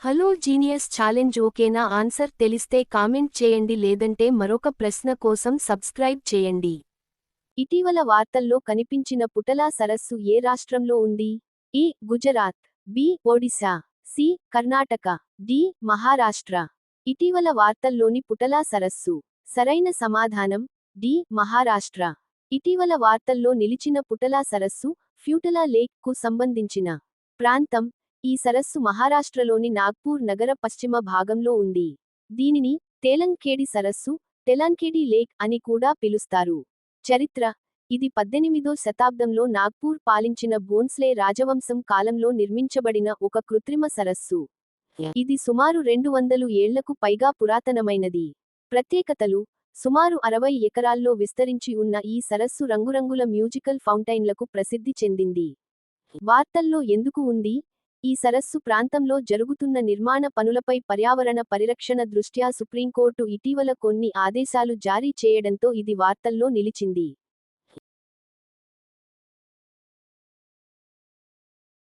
Hello genius challenge ఓకేనా? Answer తెలిస్తే comment చేయండి, లేదంటే మరొక ప్రశ్న కోసం సబ్స్క్రైబ్ చేయండి. ఇటీవల వార్తల్లో కనిపించిన పుటలా సరస్సు ఏ రాష్ట్రంలో ఉంది? ఈ Gujarat, B Odisha, C Karnataka, D Maharashtra. ఇటీవల వార్తల్లోని పుటలా సరస్సు సరైన సమాధానం డి మహారాష్ట్ర. ఇటీవల వార్తల్లో నిలిచిన పుటలా సరస్సు ఫ్యూటలా లేక్ కు సంబంధించిన ప్రాంతం. ఈ సరస్సు మహారాష్ట్రలోని నాగ్పూర్ నగర పశ్చిమ భాగంలో ఉంది. దీనిని తేలంఖేడి సరస్సు, తెలాన్ఖేడి లేక్ అని కూడా పిలుస్తారు. చరిత్ర: ఇది 18వ శతాబ్దంలో నాగ్పూర్ పాలించిన భోన్స్లే రాజవంశం కాలంలో నిర్మించబడిన ఒక కృత్రిమ సరస్సు. ఇది సుమారు 200 ఏళ్లకు పైగా పురాతనమైనది. ప్రత్యేకతలు: సుమారు 60 ఎకరాల్లో విస్తరించి ఉన్న ఈ సరస్సు రంగురంగుల మ్యూజికల్ ఫౌంటైన్లకు ప్రసిద్ధి చెందింది. వార్తల్లో ఎందుకు ఉంది? ఈ సరస్సు ప్రాంతంలో జరుగుతున్న నిర్మాణ పనులపై పర్యావరణ పరిరక్షణ దృష్ట్యా సుప్రీంకోర్టు ఇటీవల కొన్ని ఆదేశాలు జారీ చేయడంతో ఇది వార్తల్లో నిలిచింది.